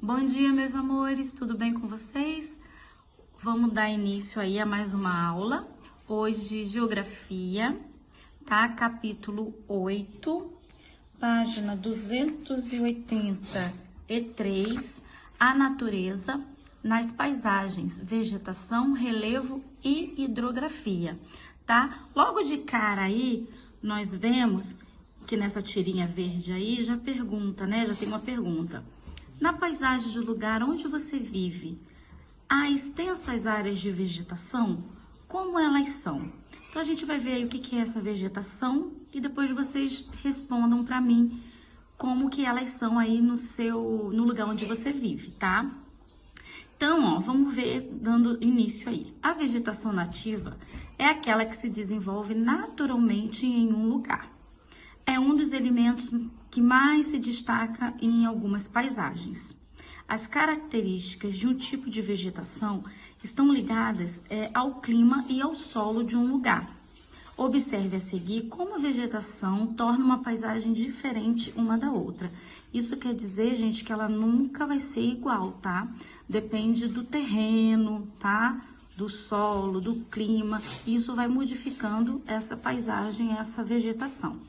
Bom dia, meus amores, tudo bem com vocês? Vamos dar início aí a mais uma aula. Hoje, Geografia, tá? Capítulo 8, página 283, a natureza nas paisagens, vegetação, relevo e hidrografia, tá? Logo de cara aí, nós vemos que nessa tirinha verde aí já pergunta, né? Já tem uma pergunta. Na paisagem do lugar onde você vive, há extensas áreas de vegetação? Como elas são? Então, a gente vai ver aí o que é essa vegetação e depois vocês respondam para mim como que elas são aí no lugar onde você vive, tá? Então, ó, vamos ver, dando início aí. A vegetação nativa é aquela que se desenvolve naturalmente em um lugar. É um dos elementos que mais se destaca em algumas paisagens. As características de um tipo de vegetação estão ligadas ao clima e ao solo de um lugar. Observe a seguir como a vegetação torna uma paisagem diferente uma da outra. Isso quer dizer, gente, que ela nunca vai ser igual, tá? Depende do terreno, tá? Do solo, do clima. Isso vai modificando essa paisagem, essa vegetação.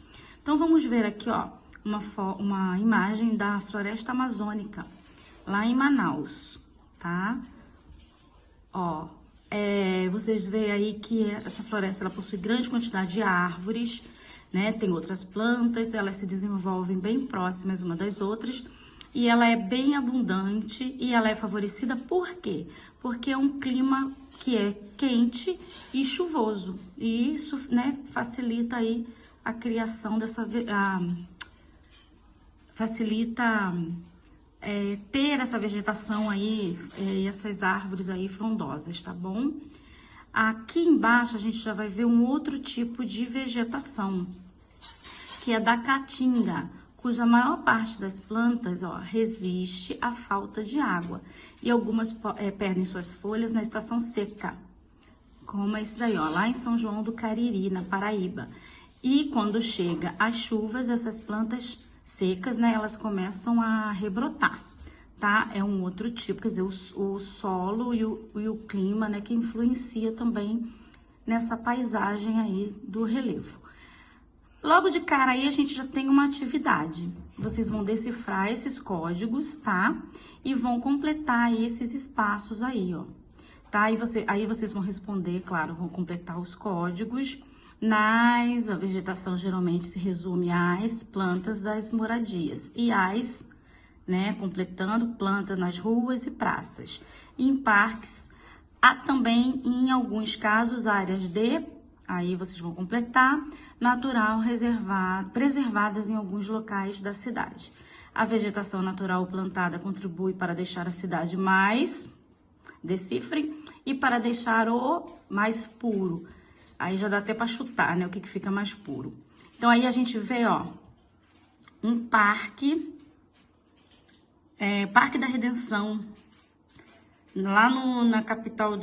Então, vamos ver aqui, ó, uma imagem da floresta amazônica, lá em Manaus, tá? Ó, vocês veem aí que essa floresta, ela possui grande quantidade de árvores, né? Tem outras plantas, elas se desenvolvem bem próximas uma das outras, e ela é bem abundante e ela é favorecida por quê? Porque é um clima que é quente e chuvoso, e isso, né, facilita aí a criação dessa... facilita ter essa vegetação aí, essas árvores aí frondosas, tá bom? Aqui embaixo a gente já vai ver um outro tipo de vegetação, que é da caatinga, cuja maior parte das plantas, ó, resiste à falta de água, e algumas perdem suas folhas na estação seca, como esse daí, ó, lá em São João do Cariri, na Paraíba. E quando chega as chuvas, essas plantas secas, né, elas começam a rebrotar, tá? É um outro tipo, quer dizer, o solo e o clima, né, que influencia também nessa paisagem aí do relevo. Logo de cara aí a gente já tem uma atividade. Vocês vão decifrar esses códigos, tá? E vão completar aí esses espaços aí, ó. Tá? Aí vocês vão responder, claro, vão completar os códigos. A vegetação geralmente se resume às plantas das moradias e né, completando, plantas nas ruas e praças. Em parques, há também, em alguns casos, áreas aí vocês vão completar, natural, preservadas em alguns locais da cidade. A vegetação natural plantada contribui para deixar a cidade decifrem, e para deixar o mais puro. Aí já dá até para chutar, né, o que fica mais puro. Então, aí a gente vê, ó, um parque, Parque da Redenção, lá na capital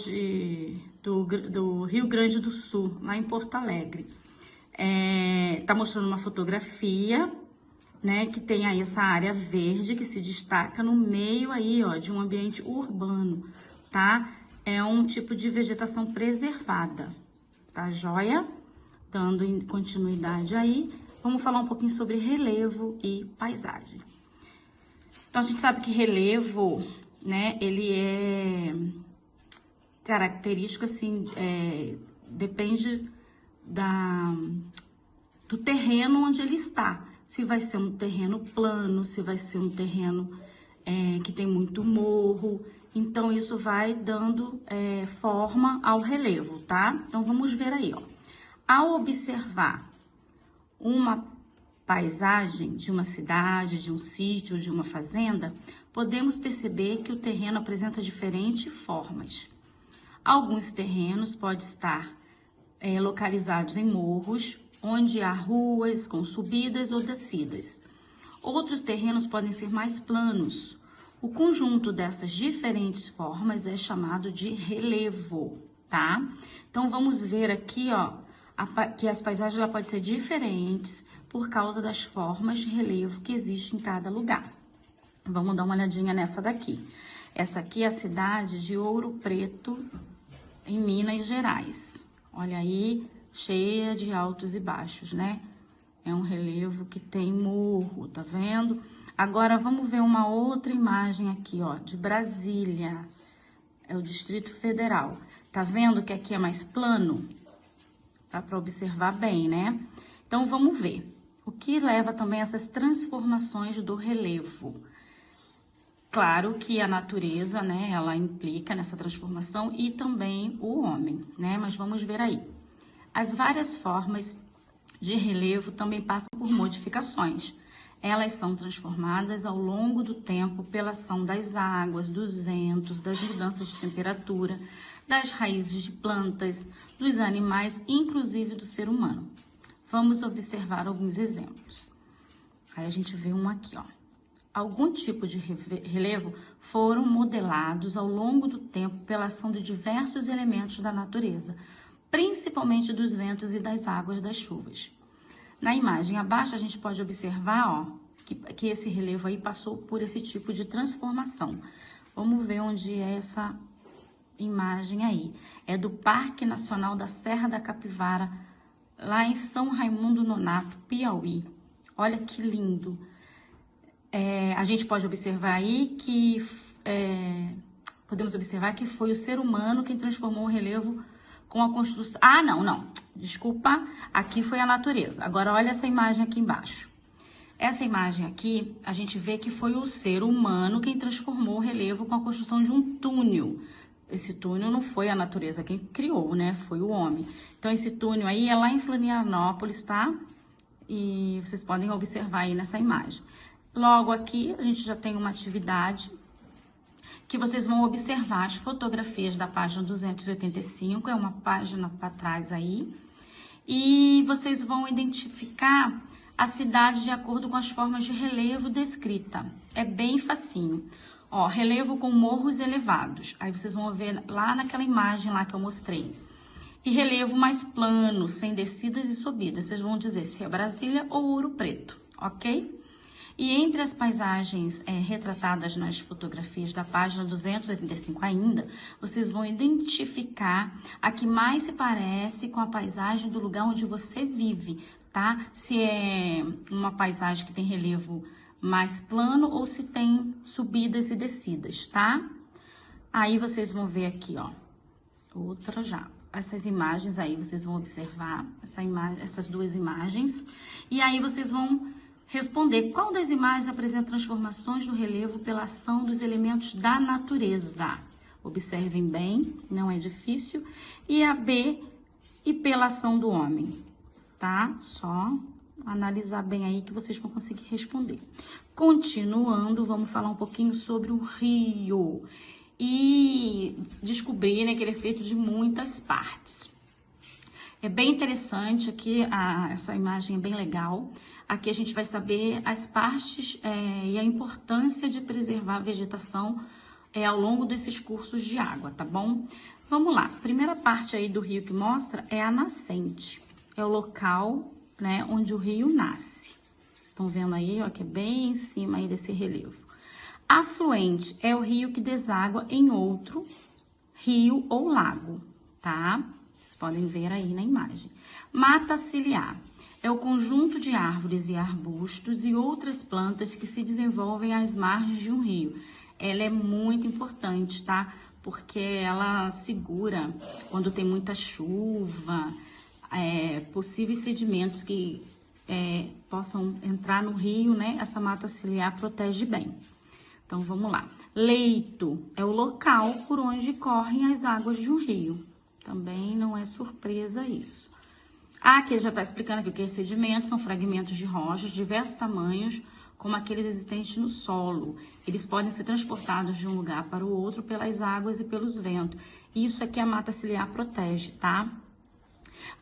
do Rio Grande do Sul, lá em Porto Alegre. Tá mostrando uma fotografia, né, que tem aí essa área verde que se destaca no meio aí, ó, de um ambiente urbano, tá? É um tipo de vegetação preservada. Tá joia? Dando continuidade aí, vamos falar um pouquinho sobre relevo e paisagem. Então, a gente sabe que relevo, né, ele é característico, assim, depende do terreno onde ele está. Se vai ser um terreno plano, se vai ser um terreno que tem muito morro. Então, isso vai dando forma ao relevo, tá? Então, vamos ver aí, ó. Ao observar uma paisagem de uma cidade, de um sítio, de uma fazenda, podemos perceber que o terreno apresenta diferentes formas. Alguns terrenos podem estar localizados em morros, onde há ruas com subidas ou descidas. Outros terrenos podem ser mais planos. O conjunto dessas diferentes formas é chamado de relevo, tá? Então, vamos ver aqui, ó, que as paisagens ela pode ser diferentes por causa das formas de relevo que existem em cada lugar. Vamos dar uma olhadinha nessa daqui. Essa aqui é a cidade de Ouro Preto, em Minas Gerais. Olha aí, cheia de altos e baixos, né? É um relevo que tem morro, tá vendo? Agora, vamos ver uma outra imagem aqui, ó, de Brasília. É o Distrito Federal. Tá vendo que aqui é mais plano? Dá para observar bem, né? Então, vamos ver. O que leva também a essas transformações do relevo? Claro que a natureza, né, ela implica nessa transformação e também o homem, né? Mas vamos ver aí. As várias formas de relevo também passam por modificações. Elas são transformadas ao longo do tempo pela ação das águas, dos ventos, das mudanças de temperatura, das raízes de plantas, dos animais, inclusive do ser humano. Vamos observar alguns exemplos. Aí a gente vê um aqui, ó. Algum tipo de relevo foram modelados ao longo do tempo pela ação de diversos elementos da natureza, principalmente dos ventos e das águas das chuvas. Na imagem abaixo, a gente pode observar, ó, que esse relevo aí passou por esse tipo de transformação. Vamos ver onde é essa imagem aí. É do Parque Nacional da Serra da Capivara, lá em São Raimundo Nonato, Piauí. Olha que lindo! A gente pode observar aí que podemos observar que foi o ser humano quem transformou o relevo com a construção. Ah, não, desculpa, aqui foi a natureza. Agora olha essa imagem aqui embaixo. Essa imagem aqui, a gente vê que foi o ser humano quem transformou o relevo com a construção de um túnel. Esse túnel não foi a natureza quem criou, né? Foi o homem. Então esse túnel aí é lá em Florianópolis, tá? E vocês podem observar aí nessa imagem. Logo aqui, a gente já tem uma atividade que vocês vão observar as fotografias da página 285, é uma página para trás aí, e vocês vão identificar a cidade de acordo com as formas de relevo descrita. É bem facinho. Ó, relevo com morros elevados. Aí vocês vão ver lá naquela imagem lá que eu mostrei. E relevo mais plano, sem descidas e subidas. Vocês vão dizer se é Brasília ou Ouro Preto, ok? E entre as paisagens retratadas nas fotografias da página 285 ainda, vocês vão identificar a que mais se parece com a paisagem do lugar onde você vive, tá? Se é uma paisagem que tem relevo mais plano ou se tem subidas e descidas, tá? Aí vocês vão ver aqui, ó, outra já. Essas imagens aí, vocês vão observar essas duas imagens. E aí vocês vão responder qual das imagens apresenta transformações do relevo pela ação dos elementos da natureza. Observem bem, não é difícil. E a B, e pela ação do homem, tá? Só analisar bem aí que vocês vão conseguir responder. Continuando, vamos falar um pouquinho sobre o rio e descobrir, né, que ele é feito de muitas partes. É bem interessante aqui, essa imagem é bem legal. Aqui a gente vai saber as partes e a importância de preservar a vegetação ao longo desses cursos de água, tá bom? Vamos lá, a primeira parte aí do rio que mostra é a nascente. É o local, né, onde o rio nasce. Vocês estão vendo aí, ó, que é bem em cima aí desse relevo. Afluente é o rio que deságua em outro rio ou lago, tá? Vocês podem ver aí na imagem. Mata ciliar é o conjunto de árvores e arbustos e outras plantas que se desenvolvem às margens de um rio. Ela é muito importante, tá? Porque ela segura quando tem muita chuva, possíveis sedimentos que possam entrar no rio, né? Essa mata ciliar protege bem. Então, vamos lá. Leito é o local por onde correm as águas de um rio. Também não é surpresa isso. Aqui ele já está explicando que o que é sedimento são fragmentos de rochas de diversos tamanhos, como aqueles existentes no solo. Eles podem ser transportados de um lugar para o outro pelas águas e pelos ventos. Isso é que a mata ciliar protege, tá?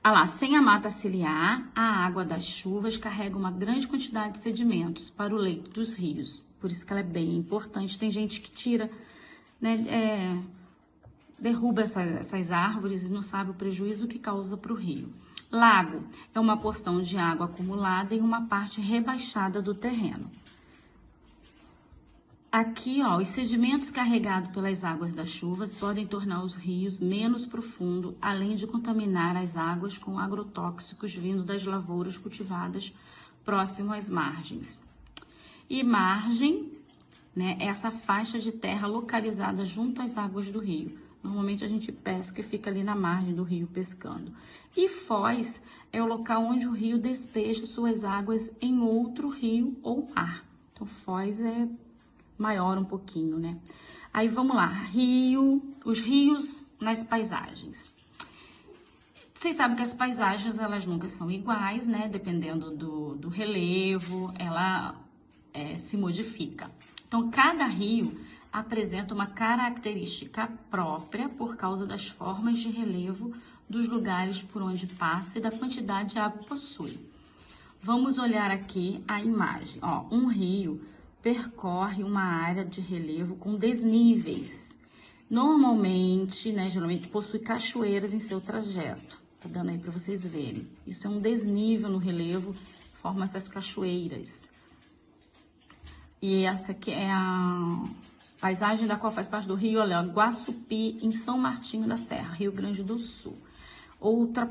Ah lá, sem a mata ciliar, a água das chuvas carrega uma grande quantidade de sedimentos para o leito dos rios. Por isso que ela é bem importante. Tem gente que tira, né, derruba essas árvores e não sabe o prejuízo que causa para o rio. Lago é uma porção de água acumulada em uma parte rebaixada do terreno. Aqui, ó, os sedimentos carregados pelas águas das chuvas podem tornar os rios menos profundos, além de contaminar as águas com agrotóxicos vindo das lavouras cultivadas próximo às margens. E margem, né, é essa faixa de terra localizada junto às águas do rio. Normalmente a gente pesca e fica ali na margem do rio pescando. E foz é o local onde o rio despeja suas águas em outro rio ou mar. Então, foz é maior um pouquinho, né? Aí vamos lá, os rios nas paisagens. Vocês sabem que as paisagens, elas nunca são iguais, né? Dependendo do relevo, ela se modifica. Então, cada rio apresenta uma característica própria por causa das formas de relevo dos lugares por onde passa e da quantidade de água que possui. Vamos olhar aqui a imagem. Ó, um rio percorre uma área de relevo com desníveis. Normalmente, né, geralmente possui cachoeiras em seu trajeto. Tá dando aí para vocês verem. Isso é um desnível no relevo, forma essas cachoeiras. E essa aqui é a paisagem da qual faz parte do rio, olha, Guaçupi, em São Martinho da Serra, Rio Grande do Sul. Outra